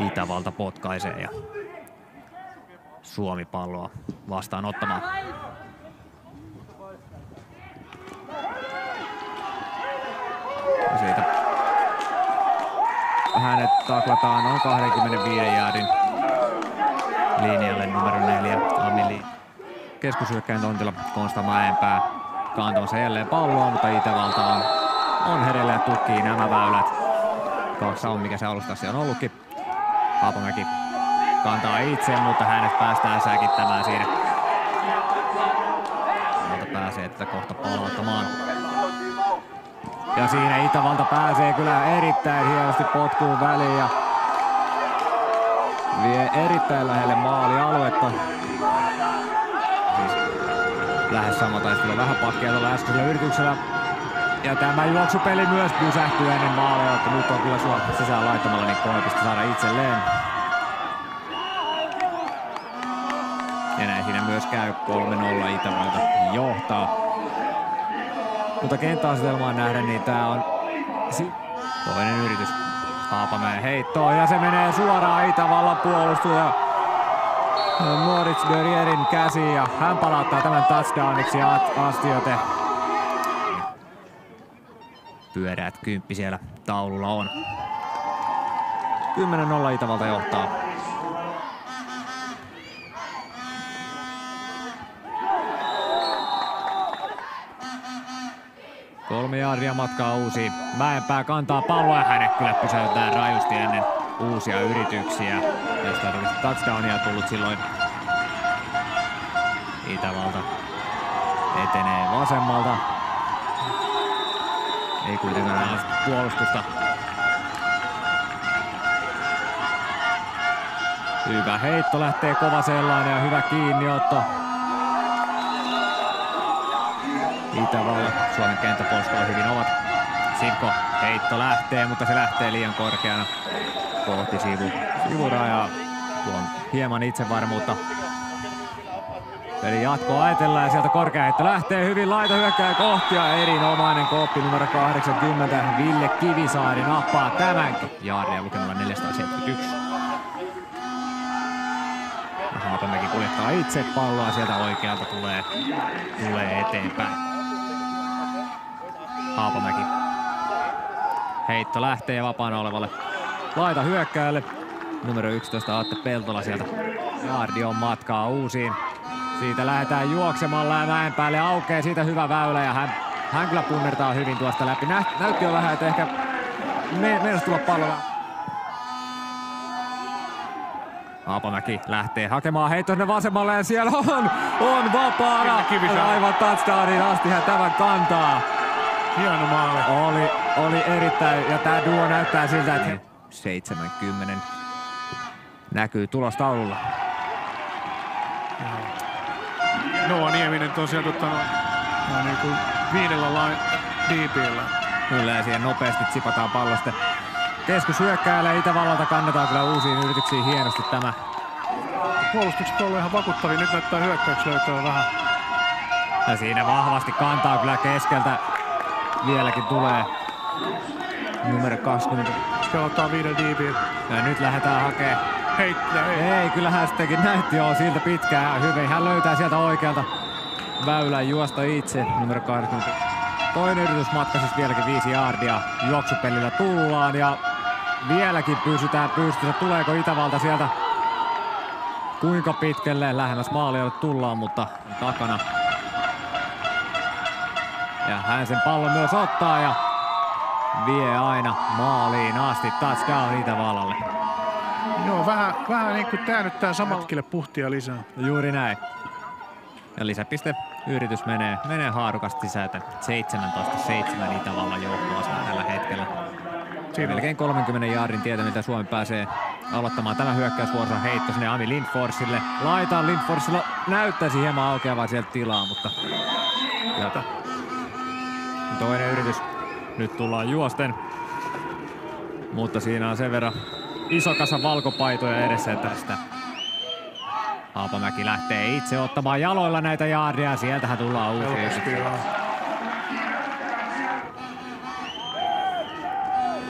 Itävalta potkaisee ja Suomi palloa vastaan ottamaan. Ja siitä hänet taklataan noin 25 jaardin linjalle numero 4 Amili. Keskushyökkäin tontilla Konsta Mäenpää kantamassa jälleen palloa, mutta Itävalta on hereillä ja tukkii nämä väylät. 2 on mikä se alustassa on ollutkin. Haapamäki kantaa itse, mutta hänet päästään säkittämään siinä. Itävalta pääsee tätä kohta palauttamaan. Ja siinä Itävalta pääsee kyllä erittäin hienosti potkuun väliin ja vie erittäin lähelle maalialuetta. Siis lähes sama taistelu, vähän pakkia tuolla äskeisellä yrityksellä. Ja tämä juoksupeli myös pysähtyy ennen maalia, että nyt on kyllä Suomi sisään laittamalla niin 3 pistettä saada itselleen. Ja näin siinä myös käy 3-0 Itävalta johtaa. Mutta kenttäasetelmaan nähden, niin tää on toinen yritys. Haapamäen heittoon ja se menee suoraan Itävallan puolustuja. Moritz Görierin käsiin ja hän palauttaa tämän touchdowniksi asti, joten pyöreät 10 siellä taululla on. 10-0 Itävalta johtaa. Kolme jaardia matkaa uusiin. Mäenpää kantaa palloa ja hänet kyllä pysäytetään rajusti ennen uusia yrityksiä. Josta ei olisi touchdownia tullut silloin. Itävalta etenee vasemmalta. Ei kuitenkaan puolustusta. Hyvä heitto, lähtee kova sellainen ja hyvä kiinniotto. Itävalta, Suomen kenttäpuolustalla hyvin ovat. Simko heitto lähtee, mutta se lähtee liian korkeana kohti sivurajaa. Tuo on hieman itsevarmuutta. Eli jatkoa ajatellaan ja sieltä korkea heitto lähtee hyvin laitohyökkääjä kohti ja erinomainen koppi numero 80. Ville Kivisaari nappaa tämänkin jaardia lukemalla 471. Haapamäki kuljettaa itse palloa, sieltä oikealta tulee eteenpäin. Haapamäki. Heitto lähtee vapaana olevalle laita hyökkääjälle. Numero 11 Atte Peltola sieltä. Jaardi on matkaa uusiin. Siitä lähdetään juoksemalla ja Mäenpäälle aukeaa siitä hyvä väylä ja hän kyllä punnertaa hyvin tuosta läpi. Näytti jo vähän, että ehkä meinasi tulla pallolla. Haapamäki lähtee hakemaan heitto sinne vasemmalle ja siellä on vapaana. Aivan touchdowniin asti hän tämän kantaa. Hieno maali. Oli erittäin ja tää duo näyttää siltä, että 70 näkyy tulostaululla. Noa Nieminen tosiaan niin kuin 5 diipillä. Kyllä ja siihen nopeasti tsipataan pallosta. Keskushyökkääjälle Itävallalta kannetaan kyllä uusiin yrityksiin hienosti tämä. Puolustukset on ollut ihan vakuuttavia, nyt näyttää hyökkäyksi löytyä vähän. Ja siinä vahvasti kantaa kyllä keskeltä. Vieläkin tulee numero 20. Pelataan 5 diipillä. Ja nyt lähdetään hakemaan. Ei, kyllähän sittenkin näytti jo siltä pitkään hyvin. Hän löytää sieltä oikealta väylän juosta itse, numero 80. Toinen yritysmatka, siis vieläkin 5 jaardia. Juoksupelillä tullaan ja vieläkin pysytään pystyssä. Tuleeko Itävalta sieltä kuinka pitkälle lähemmäs maalia tullaan, mutta takana. Ja hän sen pallon myös ottaa ja vie aina maaliin asti. Touchdown Itävallalle. Joo, vähän niin kuin tää nyt tää samatkille puhtia lisää. Juuri näin. Ja lisäpiste yritys menee haarukasti sisältä. 17-7 Itävallan johtoasema tällä hetkellä. Siinä melkein 30 jaardin tietä, mitä Suomi pääsee aloittamaan tämä hyökkäysvuorossa. Heitto sinne Ami Lindforsille. Laitaan Lindforsilla näyttäisi hieman aukeavaa sieltä tilaa, mutta toinen yritys. Nyt tullaan juosten. Mutta siinä on sen verran iso kasa valkopaitoja edessä, että tästä Haapamäki lähtee itse ottamaan jaloilla näitä jaardia. Sieltähän tullaan uusia.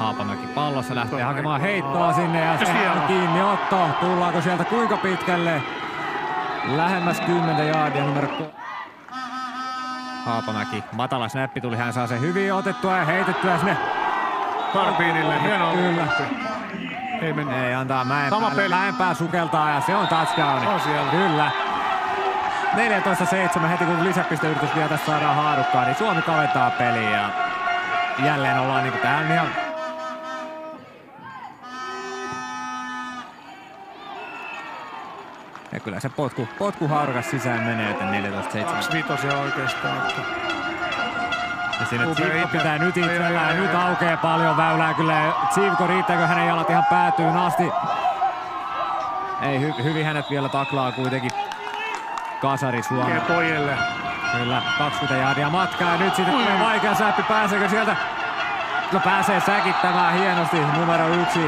Haapamäki pallossa lähtee hakemaan heittoa sinne ja se on kiinniotto. Tullaanko sieltä kuinka pitkälle? Lähemmäs 10 jaardia numero Haapamäki. Matala snappi tuli, hän saa sen hyvin otettua ja heitettyä sinne Karbiinille. Kyllä. Ei mennyt. Ei, antaa Mäenpää sukeltaa ja se on touchdowni. On siellä. Kyllä. 14-7 heti kun lisäpisteyritys vielä tässä saadaan haarukkaan, niin Suomi kaventaa peliä ja jälleen ollaan niinku tähän ihan... Ja kyllä se potku haarukas sisään menee, joten 14-7. 2-5 oikeastaan. Että... Ja siinä Tsivko pitää nyt itsellään, nyt aukeaa paljon väylää kyllä. Tsivko, riittääkö hänen jalat ihan päätyyn asti? Ei, hyvin hänet vielä taklaa kuitenkin kasari Suomi. Pojelle. Kyllä, 20 jaardia matkaa ja nyt sitten tulee vaikea säppi. Pääseekö sieltä? No pääsee säkittämään hienosti numero 1.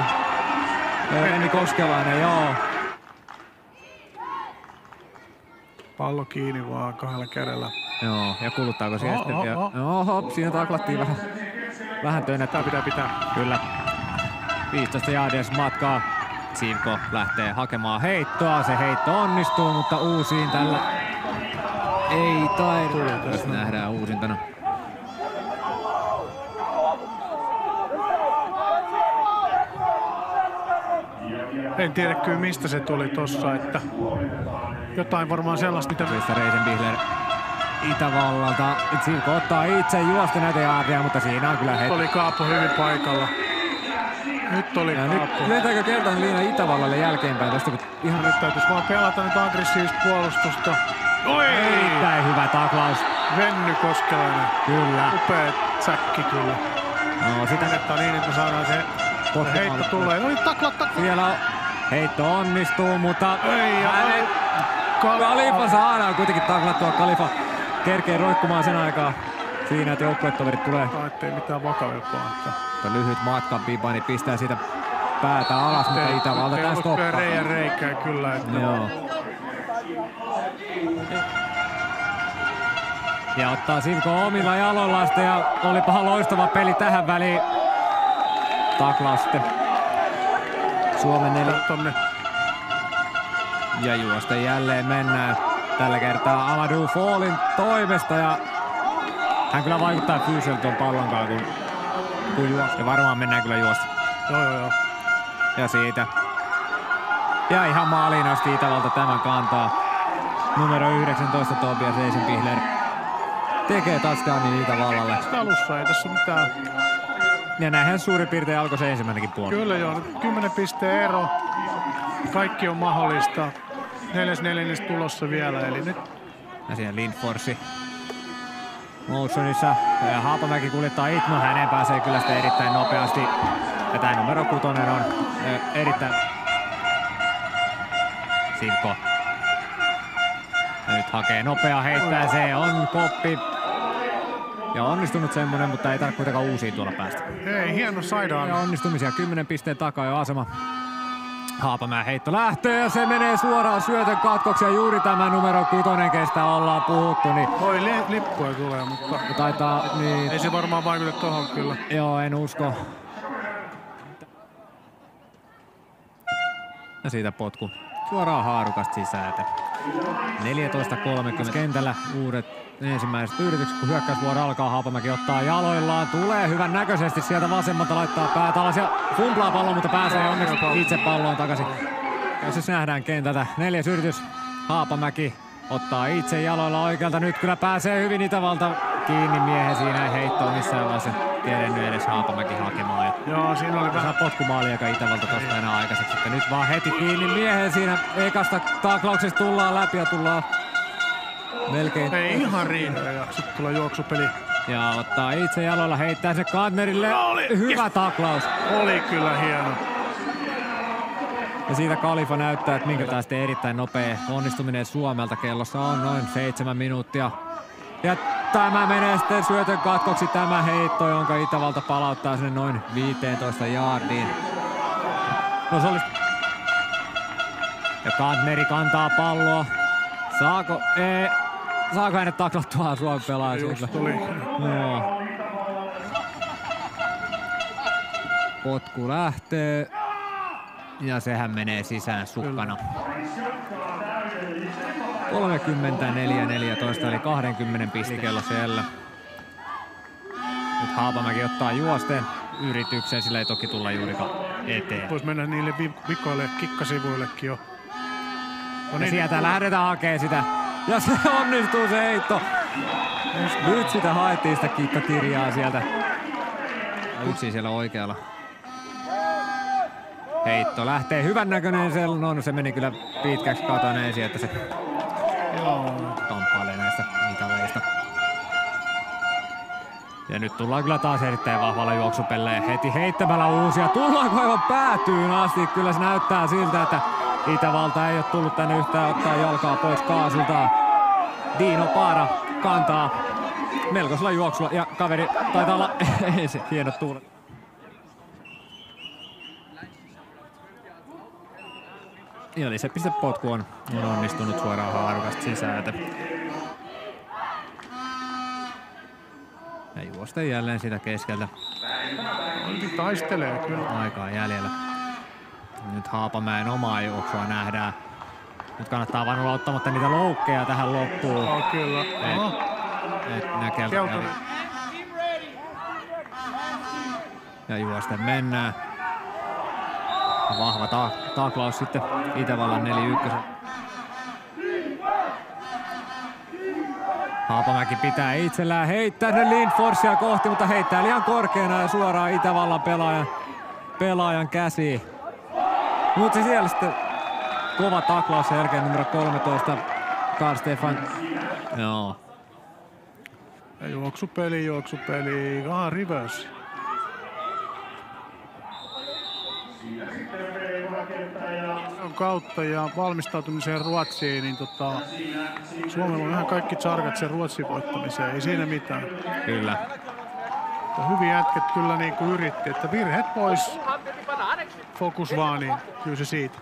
Enni Koskelainen, joo. Pallo kiinni vaan 2 kädellä. Joo, ja kuluttaako siellä sitten vielä? Oho, siinä taklattiin vähän tönnettä. Pitää. Kyllä. 15 jaardia matkaa. Tsivko lähtee hakemaan heittoa. Se heitto onnistuu, mutta uusiin tällä ei taidu. Jos nähdään uusintana. En tiedä kyllä mistä se tuli tossa, että jotain varmaan sellaista, mitä... Reisenbihler Itävallalta. Tsivko ottaa itse juosta näitä jaardia, mutta siinä on kyllä heitto. Oli Kaapo hyvin paikalla. Nyt oli Kaapo. Lentääkö keltainen liina Itävallalle jälkeenpäin tästä, kun ihan nyt täytyisi vaan pelata nyt aggressiivista puolustusta. Oi! Erittäin hyvä taklaus. Venny Koskelainen. Kyllä. Upea säkki kyllä. No sitä menettä niin, että me saadaan se heitto tulee. No niin, takla. Siellä heitto onnistuu, mutta ei, Kalifa saadaan kuitenkin taklattua. Kalifa kerkee roikkumaan sen aikaa siinä, että joukkuetoverit tulee. Ettei mitään vakavampaa. Lyhyt matka, Bibani pistää siitä päätä alas, mutta Itävalta taas toppaa. Reikää kyllä. Että... Joo. Ja ottaa Tsivko omilla jaloillaan sitten ja olipahan loistava peli tähän väliin. Taklaus sitten Suomen 4. Ja juosta jälleen mennään. Tällä kertaa Amadou Fallin toimesta ja hän kyllä vaikuttaa fyysisesti tuon pallonkaan kun juosta. Ja varmaan mennään kyllä juosta. Joo. Ja siitä. Ja ihan maaliin asti Itävalta tämän kantaa. Numero 19 Tobias Reisenbihler tekee touchdownin Itävallalle. Alussa ei tässä mitään. Ja näinhän suurin piirtein alkoi se ensimmäinenkin puoli. Kyllä joo, 10 pisteen ero. Kaikki on mahdollista. 4. tulossa vielä, eli nyt. Ja siinä Lindforsi motionissa. Ja Haapamäki kuljettaa Itmo, häneen pääsee kyllä sitten erittäin nopeasti. Ja tää numero 6 on erittäin... Tsivko. Nyt hakee nopea heittää, se on koppi. Ja onnistunut semmonen, mutta ei tarvitse kuitenkaan uusia tuolla päästä. Ei, hieno saidaan. Ja onnistumisia 10 pisteen takaa jo asema. Haapamäen heitto lähtee ja se menee suoraan syötön katkoksi ja juuri tämä numero 6, kestä ollaan puhuttu. Niin... Voi lippuja tulee, mutta taitaa, niin... ei se varmaan vaikuta tohon kyllä. Joo, en usko. Ja siitä potku suoraan haarukasta sisään. 14.30 kentällä uudet ensimmäiset yritykset, kun hyökkäysvuoro alkaa. Haapamäki ottaa jaloillaan, tulee hyvän näköisesti sieltä vasemmalta, laittaa päät alas ja fumplaa pallon, mutta pääsee onneksi itse palloon takaisin. Ja siis nähdään kentältä 4. yritys. Haapamäki ottaa itse jaloilla oikealta, nyt kyllä pääsee hyvin Itävalta kiinni miehen siinä, ei heittoa missään vaiheessa tiennyt edes Haapamäki hakemaan. Joo, siinä oli vähän potkumaali, joka Itävalta tosta enää aikaiseksi. Sitten nyt vaan heti kiinni miehen siinä ekasta taklauksesta tullaan läpi ja tullaan melkein... Ei ihan riitä ja sitten tulee juoksupeli. Ja ottaa itse jaloilla, heittää se Gardnerille. Hyvä taklaus. Oli kyllä hieno. Ja siitä Kalifa näyttää, että minkä taas erittäin nopea onnistuminen Suomelta. Kellossa on noin 7 minuuttia. Ja tämä menee sitten syötön katkoksi tämä heitto, jonka Itävalta palauttaa sinne noin 15 jaardiin. No se oli... Ja Gardneri kantaa palloa. Saako hänet taklattua Suomen pelaaja? Just tuli. Joo. Potku lähtee. Ja sehän menee sisään sukkana. 34-14 eli 20 pistekello siellä. Nyt Haapamäki ottaa juosten yrityksen, sillä ei toki tulla juurikaan eteen. Voisi mennä niille vikoille kikkasivuillekin jo. No niin. Sieltä lähdetään hakemaan sitä. Ja se onnistuu se heitto. Nyt sitä haettiin sitä kikkakirjaa sieltä. Yksi siellä oikealla. Heitto lähtee hyvän näköinen. No se meni kyllä pitkäksi katoneisiin, että se kamppailee näistä mitaleista. Ja nyt tullaan kyllä taas erittäin vahvalla juoksupelleen. Heti heittämällä uusia. Tullaanko aivan päätyyn asti? Kyllä se näyttää siltä, että Itävalta ei ole tullut tänne yhtään ottaa jalkaa pois kaasulta. Dino Paara kantaa melkoisella juoksulla ja kaveri taitaa olla se hienot tuulet. Eli se pistepotku on onnistunut suoraan haarukasta sisältä. Ja juosten jälleen sitä keskeltä. Taistelee kyllä. Aikaa jäljellä. Nyt Haapamäen omaa juoksua nähdään. Nyt kannattaa vaan olla ottamatta niitä loukkeja tähän loppuun. Oh, kyllä. Ja juosten mennään. Vahva taklaus sitten Itävallan 4-1. Haapamäki pitää itsellään, heittää sen Lindforsia kohti, mutta heittää liian korkeana ja suoraan Itävallan pelaajan käsiin. Mutta siellä sitten kova taklaus sen jälkeen numero 13, Karl Stefan. Joo. Ja juoksupeli. Reverse. Kautta ja valmistautumiseen Ruotsiin, niin Suomella on ihan kaikki tsarkat sen Ruotsin voittamiseen, ei siinä mitään. Kyllä. Ja hyvin jätket kyllä niin kuin yritti, että virheet pois, fokus vaan, niin kyllä se siitä.